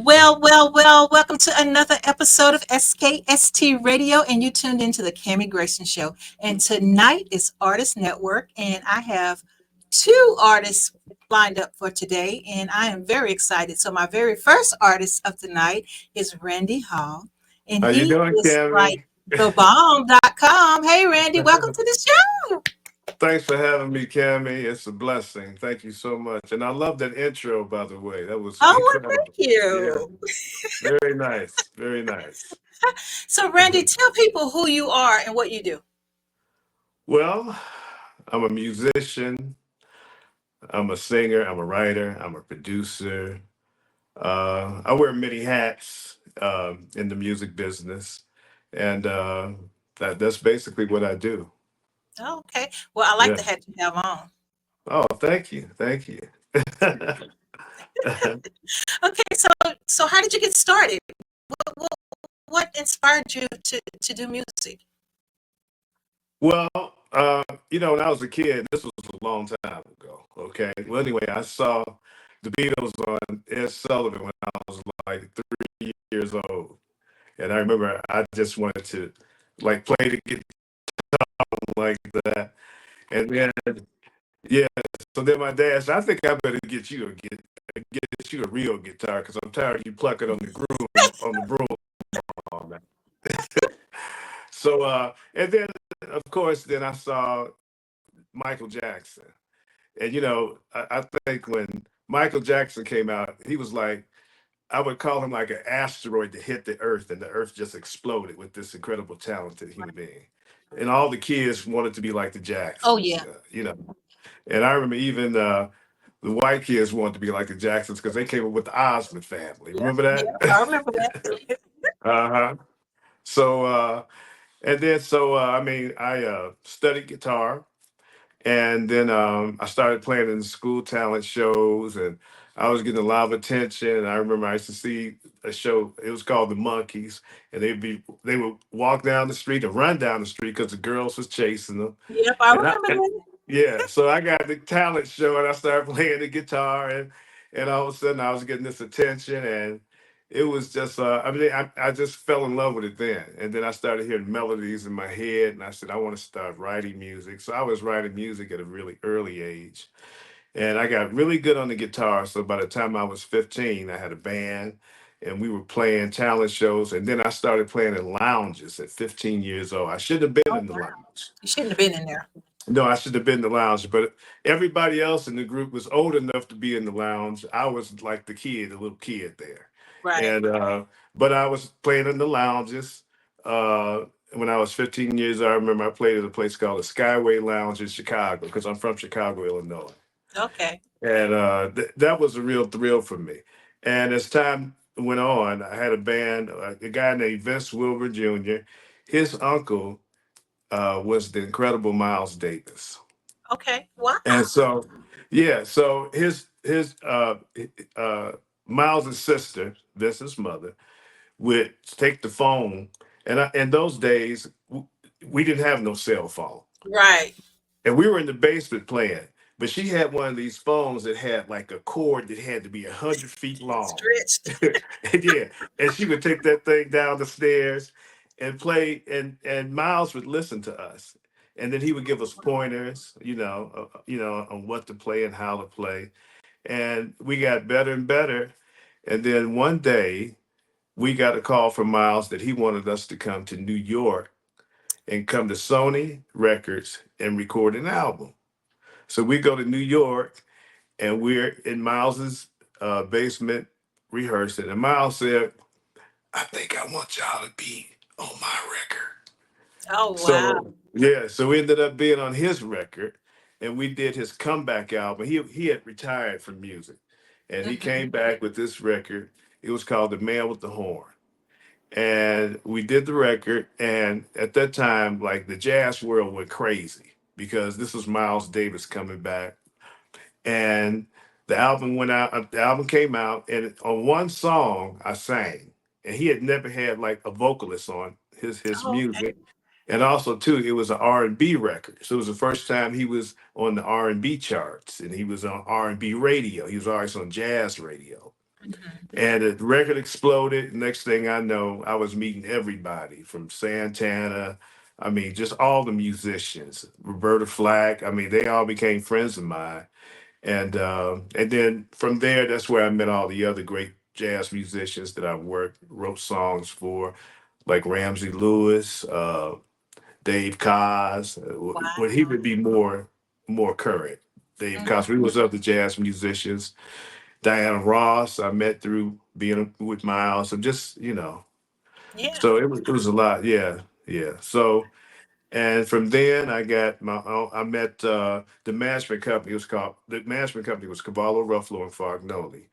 Well, welcome to another episode of SKST Radio, and you tuned into the Kami Grayson Show. And tonight is Artist Network, and I have two artists lined up for today, and I am very excited. So, my very first artist of the night is Randy Hall, and How you he doing, is like Kami? thebomb.com. Hey, Randy, welcome to the show. Thanks for having me, Kami. It's a blessing. Thank you so much. And I love that intro, by the way. That was Oh, well, thank incredible. Yeah, you. very nice. Very nice. So, Randy, tell people who you are and what you do. Well, I'm a musician. I'm a singer. I'm a writer. I'm a producer. I wear many hats in the music business. And that's basically what I do. Okay. Well, I like Yeah. the hat you have on. Oh, thank you. Thank you. Okay, so how did you get started? What, what inspired you to do music? Well, when I was a kid, this was a long time ago. Okay. Well, anyway, I saw the Beatles on Ed Sullivan when I was like 3 years old, and I remember I just wanted to like play the guitar like that, and then yeah. So then my dad said, "I think I better get you a real guitar because I'm tired of you plucking on the broom all night." So and then of course then I saw Michael Jackson. And I think when Michael Jackson came out, he was like, I would call him like an asteroid that hit the earth, and the earth just exploded with this incredible talented human being. And all the kids wanted to be like the Oh Jacksons, yeah. And I remember even the white kids wanted to be like the Jacksons because they came up with the Osmond family. Yeah, Remember yeah, that? I remember that. Uh-huh. So, and then I mean, I studied guitar. And then I started playing in school talent shows, and I was getting a lot of attention. And I remember I used to see a show. It was called The Monkeys, and they would walk down the street or run down the street because the girls was chasing them. Yep, I And remember that. yeah, so I got the talent show, and I started playing the guitar, and all of a sudden I was getting this attention, and it was just I mean I just fell in love with it then, and then I started hearing melodies in my head, and I said I want to start writing music. So I was writing music at a really early age, and I got really good on the guitar. So by the time I was 15, I had a band. And we were playing talent shows, and then I started playing in lounges at 15 years old. I shouldn't have been Oh in the wow. lounge. You shouldn't have been in there. No, I should have been in the lounge, but everybody else in the group was old enough to be in the lounge. I was like the little kid there. Right. And but I was playing in the lounges. When I was 15 years old, I remember I played at a place called the Skyway Lounge in Chicago because I'm from Chicago, Illinois. Okay. And that was a real thrill for me. And as time went on, I had a band, a guy named Vince Wilbur Jr. His uncle was the incredible Miles Davis. Okay. Wow. And so, yeah, so uh Miles' sister, Vince's mother, would take the phone, and in those days we didn't have no cell phone, Right. and we were in the basement playing. But she had one of these phones that had like a cord that had to be 100 feet long. Stretched. And yeah, and she would take that thing down the stairs and play, and Miles would listen to us, and then he would give us pointers, on what to play and how to play, and we got better and better. And then one day we got a call from Miles that he wanted us to come to New York and come to Sony Records and record an album. So we go to New York, and we're in Miles's basement rehearsing, and Miles said, I think I want y'all to be on my record. Oh wow. So yeah, so we ended up being on his record, and we did his comeback album. He had retired from music, and he Hmm. came back with this record. It was called The Man with the Horn. And we did the record, and at that time, like the jazz world went crazy because this was Miles Davis coming back. And the album came out, and on one song I sang, and he had never had like a vocalist on his Oh, okay. music. And also too, it was an R&B record. So it was the first time he was on the R&B charts, and he was on R&B radio. He was always on jazz radio. Mhm. And the record exploded. Next thing I know, I was meeting everybody from Santana. I mean, just all the musicians, Roberta Flack. I mean, they all became friends of mine. And then from there, that's where I met all the other great jazz musicians that I worked, wrote songs for, like Ramsey Lewis, Dave Koz. Well, he Wow. would be more current. Dave Koz. We Mhm. was other jazz musicians. Diana Ross, I met through being with Miles. So just, Yeah. so it was a lot. Yeah. Yeah. So, and from then I got my own, I met the management company. The management company was Cavallo, Ruffalo, and Fagnoli.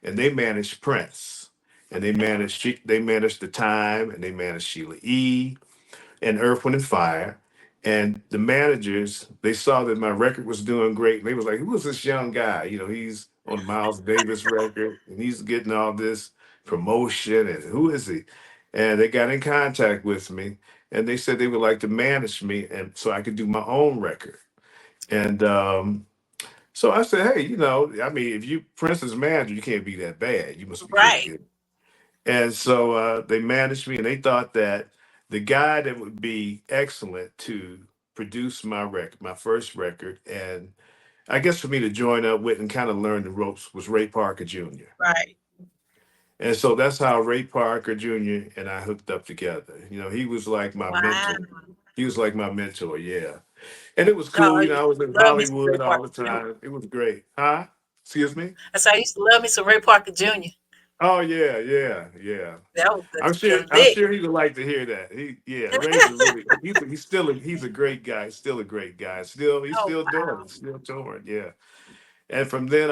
And they managed Prince. And Okay. they managed The Time, and they managed Sheila E. and Earth, Wind, and Fire. And the managers, they saw that my record was doing great. And they was like, who is this young guy? He's on Miles Davis record and he's getting all this promotion. And who is he? And they got in contact with me and they said they would like to manage me and so I could do my own record. And so I said, hey, I mean, if you Prince's manager, you can't be that bad. You must be pretty Right. good. And so they managed me, and they thought that the guy that would be excellent to produce my record, my first record, and I guess for me to join up with and kind of learn the ropes was Ray Parker Jr. Right. And so that's how Ray Parker Jr. and I hooked up together. He was like my Wow. mentor. He was like my mentor, yeah. And it was Oh, cool. I used I was in to love me some Ray Hollywood all the Parker Jr. time. It was great. Huh? Excuse me? I said I used to love me some Ray Parker Jr. Oh yeah, yeah, yeah. That was I'm sure. the I'm Vic. sure he would like to hear that. Yeah, Ray's a really. He's a great guy. Still a great guy. He's Oh, still doing wow. it. Still touring. Yeah. And from then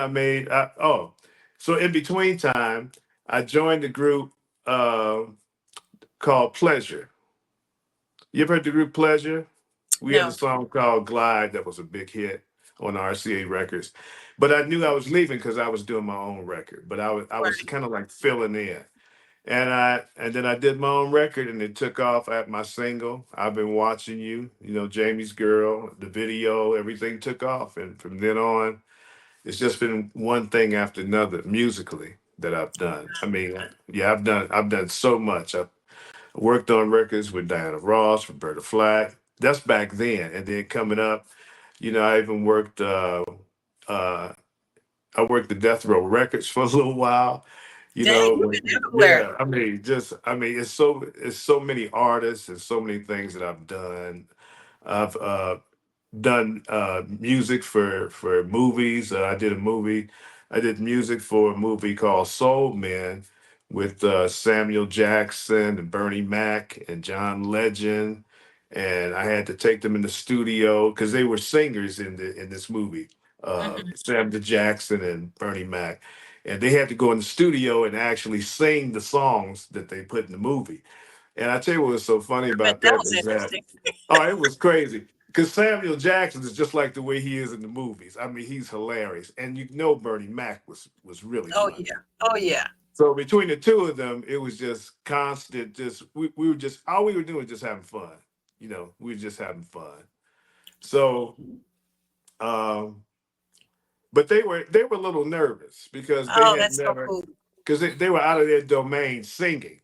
so in between time, I joined the group uh, called Pleasure. You ever heard the group Pleasure? We had a No. song called Glide that was a big hit on RCA Records, but I knew I was leaving because I was doing my own record. But I was Right. kind of like filling in. And then I did my own record and it took off at my single. I've been watching you, Jamie's Girl, the video, everything took off. And from then on, it's just been one thing after another musically that I've done. I mean, yeah, I've done so much. I've worked on records with Diana Ross, Roberta Flack. That's back then. And then coming up, I even uh I worked the Death Row Records for a little while. Dang, you've been everywhere. Yeah. I mean, it's so many artists and so many things that I've done. I've done music for movies. I did a movie. I did music for a movie called Soul Men with Samuel Jackson and Bernie Mac and John Legend. And I had to take them in the studio because they were singers in this movie. Mhm. Samuel Jackson and Bernie Mac, and they had to go in the studio and actually sing the songs that they put in the movie. And I tell you what was so funny I bet about that that was is that, interesting. oh, it was crazy. Because Samuel Jackson is just like the way he is in the movies. I mean, he's hilarious. And Bernie Mac was really Oh funny. yeah. Oh yeah. So between the two of them, it was just constant, just we were just all we were doing was just having fun. We were just having fun. So um but they were a little nervous because they Oh, had that's so never cool. because they were out of their domain singing,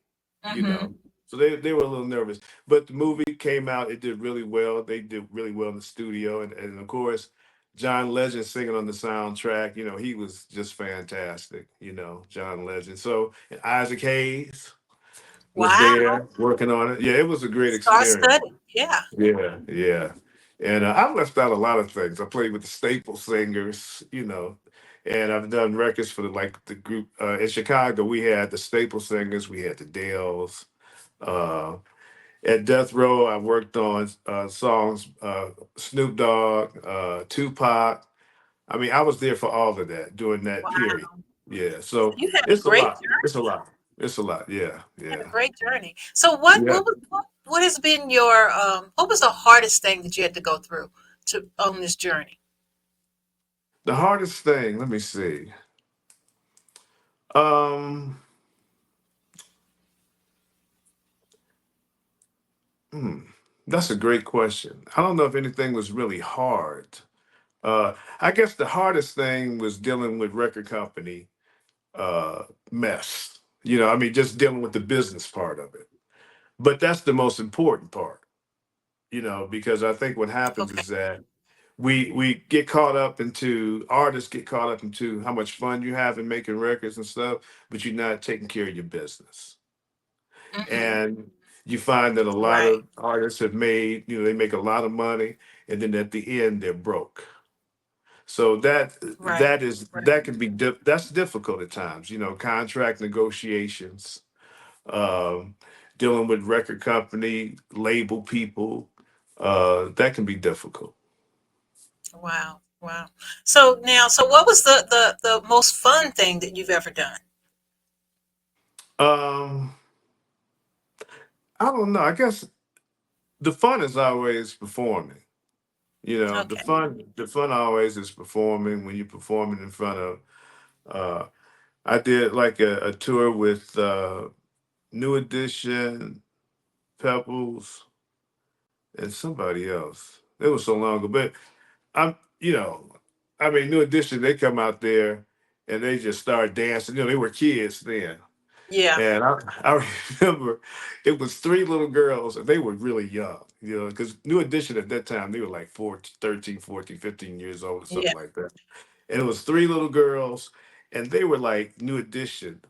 you know. Hmm. So they were a little nervous. But the movie came out, it did really well. They did really well in the studio. And of course, John Legend singing on the soundtrack, he was just fantastic, John Legend. So and Isaac Hayes was Wow. there working on it. Yeah, it was a great Star experience. study. Yeah. Yeah, yeah. And I left out a lot of things. I played with the Staple Singers, and I've done records for the group in Chicago. We had the Staple Singers, we had the Dales. Uh, at Death Row, I worked on songs Snoop Dogg, Tupac. I mean, I was there for all of that during that period. Wow. Yeah, So so you had a it's a great lot. journey. It's a lot. It's a lot. Yeah, You had a yeah, great journey. So what yeah. what has been your what was the hardest thing that you had to go through to on this journey? The hardest thing, let me see. Um, hmm, that's a great question. I don't know if anything was really hard. I guess the hardest thing was dealing with record company mess. I mean, just dealing with the business part of it. But that's the most important part, because I think what happens Okay. is that we get caught up into artists get caught up into how much fun you have in making records and stuff, but you're not taking care of your business. Mm-hmm. And you find that a lot Right. of artists have made, they make a lot of money, and then at the end they're broke. So that Right. that is Right. that can be that's difficult at times. Contract negotiations, um, dealing with record company, label people, that can be difficult. Wow. Wow. So now, so what was the most fun thing that you've ever done? Um, I don't know. I guess the fun is always performing. The Okay. fun always is performing when you're performing in front of. Uh, I did like a tour with New Edition, Pebbles, and somebody else. It was so long ago, but I'm, I mean, New Edition. They come out there and they just start dancing. They were kids then. Yeah. And I remember it was three little girls, and they were really young, because New Edition at that time, they were like 14, 13, 14, 15 years old or Yeah. something like that. And it was three little girls, and they were like New Edition's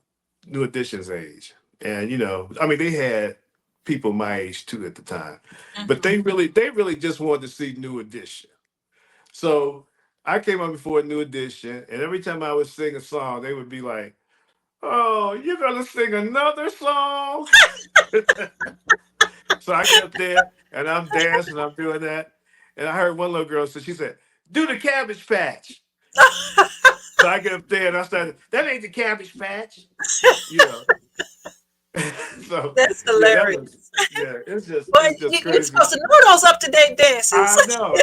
age. And, I mean, they had people my age too at the time, but Mm-hmm. they really just wanted to see New Edition. So I came up before New Edition, and every time I would sing a song, they would be like, "Oh, you're gonna sing another song?" So I get up there and I'm dancing, I'm doing that. And I heard one little girl say, she said, "Do the Cabbage Patch." So I get up there and I started, "That ain't the Cabbage Patch." You know. So That's yeah, that was hilarious. yeah, But it's just you're crazy. supposed to know those up to date dances. I know.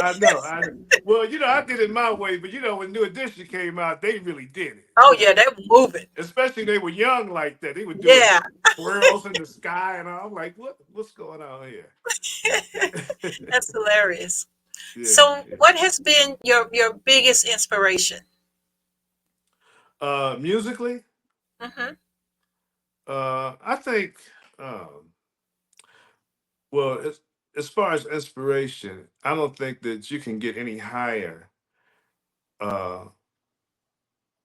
Well, I did it my way, but when New Edition came out, they really did it, Oh yeah, they were moving. Especially they were young like that. They were doing Yeah. twirls in the sky and all. I'm like, what's going on here? That's hilarious. Yeah, So yeah. what has been your biggest inspiration? Musically, Hmm. I think, um, well, as far as inspiration, I don't think that you can get any higher, uh,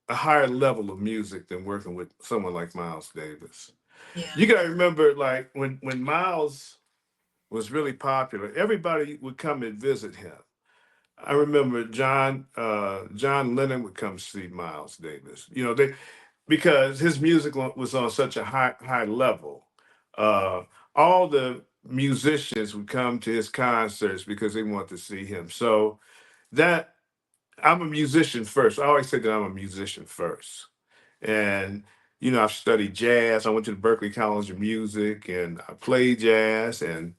a higher level of music than working with someone like Miles Davis. Yeah. You got to remember, like when Miles was really popular, everybody would come and visit him. I remember John Lennon would come see Miles Davis. Because his music was on such a high level. Uh, all the musicians would come to his concerts because they want to see him. So that I'm a musician first. I always say that I'm a musician first. And I've studied jazz. I went to the Berklee College of Music, and I played jazz and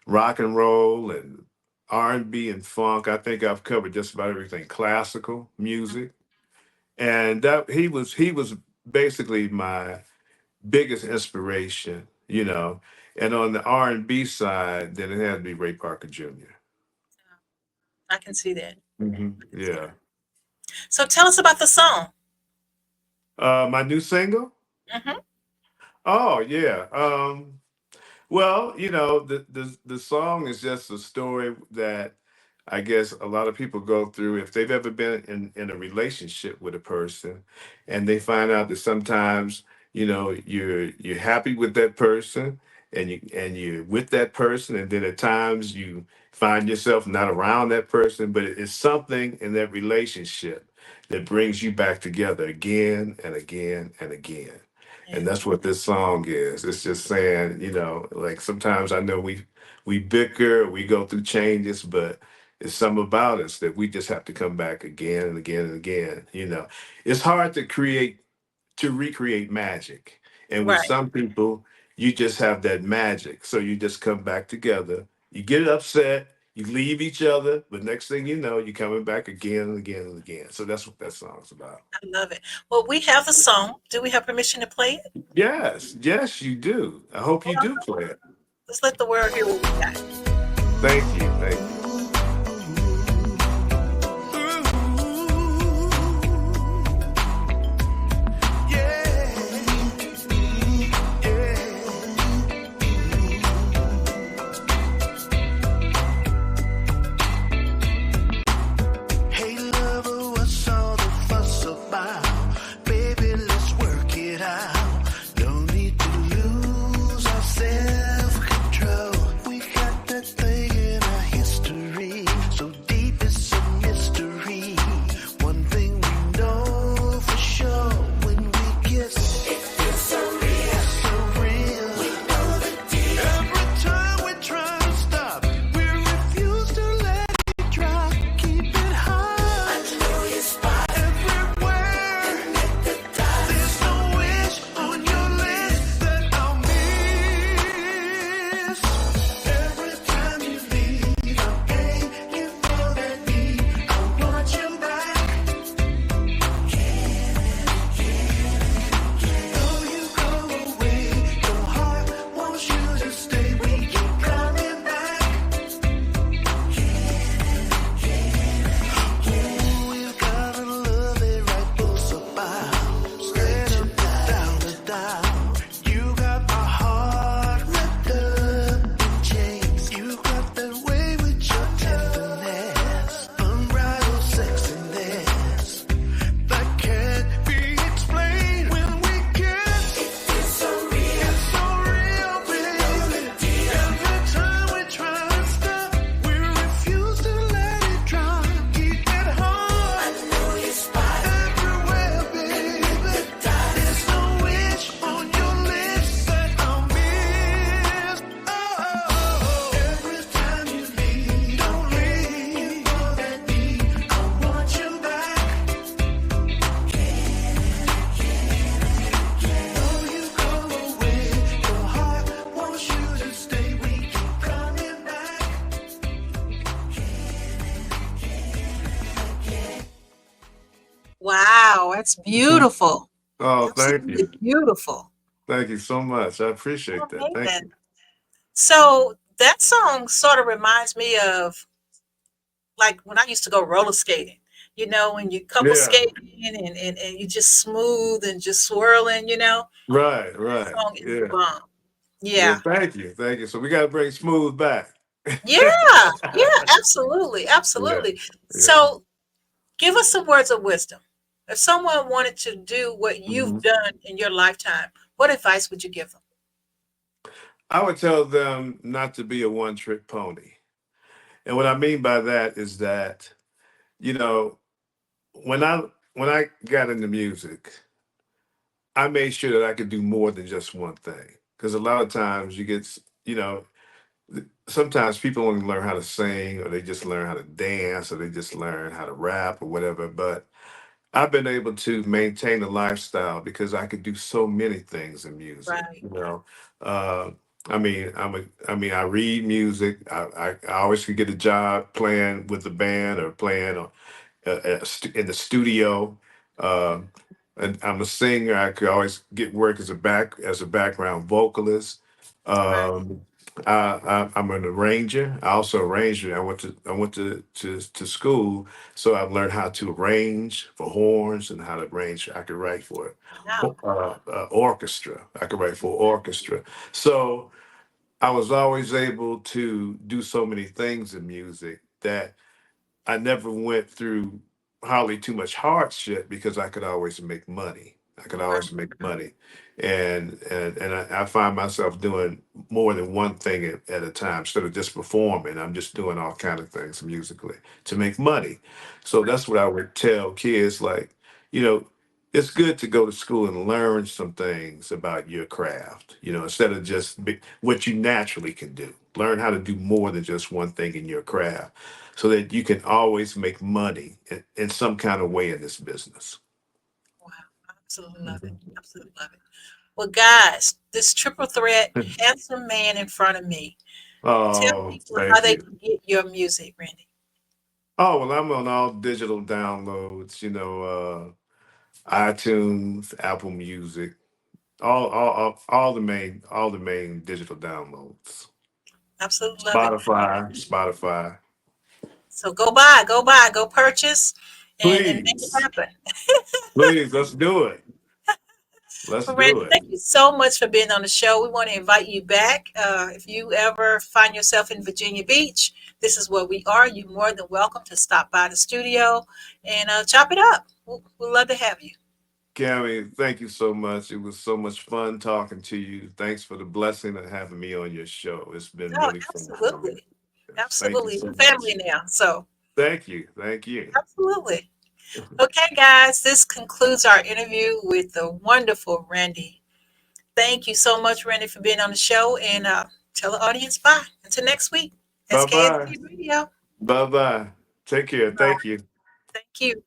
rock and roll and R&B and funk. I think I've covered just about everything classical music. And that he was basically my biggest inspiration. And on the R&B side, then it had to be Ray Parker Jr. I can see that. See Yeah. that. So tell us about the song. My new single. Hmm. Oh yeah. Well, the song is just a story that I guess a lot of people go through if they've ever been in a relationship with a person, and they find out that sometimes, you're happy with that person, and you're with that person, and then at times you find yourself not around that person, but it's something in that relationship that brings you back together again and again and again. And Yeah. that's what this song is. It's just saying, like sometimes I know we bicker, we go through changes, but it's something about us that we just have to come back again and again and again. It's hard to recreate magic. And with Right. some people, you just have that magic. So you just come back together. You get upset, you leave each other, but next thing you know, you're coming back again and again and again. So that's what that song's about. I love it. Well, we have the song. Do we have permission to play it? Yes, yes, you do. I hope you do play it. Let's let the world hear what we got. Thank you. Thank you. Yeah. Wow, that's beautiful. Oh, thank Absolutely you. beautiful. Thank you so much. I appreciate that. Thank Amazing. you. So that song sort of reminds me of like when I used to go roller skating. You know, when you couple Yeah. skating and you just smooth and just swirling, you know. Right, That right. song is Yeah. bomb. Yeah, Yeah. thank you. Thank you. So we got to bring Smooth back. Yeah. Yeah, absolutely. Yeah. Absolutely. Yeah. So give us some words of wisdom. If someone wanted to do what you've Mhm. done in your lifetime, what advice would you give them? I would tell them not to be a one-trick pony. And what I mean by that is that, you know, when I when I got into music, I made sure that I could do more than just one thing. Because a lot of times you get, you know, sometimes people only learn how to sing, or they just learn how to dance, or they just learn how to rap or whatever. But I've been able to maintain a lifestyle because I could do so many things in music. Right. You know, uh, I read music. I always could get a job playing with the band or playing in the studio. Um, and I'm a singer. I could always get work as a background vocalist. Right. Um, I'm an arranger. I also arranged. I went to school, so I've learned how to arrange for horns and how to arrange. I could write for Wow. orchestra. I could write for orchestra. So I was always able to do so many things in music that I never went through hardly too much hardship because I could always make money. I could Right. always make money, and I find myself doing more than one thing at a time instead of just performing. I'm just doing all kind of things musically to make money. So Right. that's what I would tell kids, like, you know, it's good to go to school and learn some things about your craft, instead of just what you naturally can do. Learn how to do more than just one thing in your craft so that you can always make money in some kind of way in this business. Wow. Absolutely love it. Mhm. Absolutely love it. Well, guys, this triple threat handsome man in front of me. Tell Oh, people how thank they you. can get your music, Randy. Oh, well, I'm on all digital downloads, iTunes, Apple Music, all the main digital downloads. Absolutely love it. Spotify. So go purchase and make it Please, happen. please, let's do it. Let's Well, do Randy, it. thank you so much for being on the show. We want to invite you back. If you ever find yourself in Virginia Beach, this is where we are. You're more than welcome to stop by the studio and chop it up. We'd love to have you. Kami, thank you so much. It was so much fun talking to you. Thanks for the blessing of having me on your show. It's been Oh, really fun for me. absolutely. Yes, thank you Absolutely. so We're family much. now. So, Thank you. Thank you. absolutely. Okay, guys, this concludes our interview with the wonderful Randy. Thank you so much, Randy, for being on the show and tell the audience bye. Until next week, Bye bye. SKST Radio. Bye bye. Take care. Bye. Thank you. Thank you.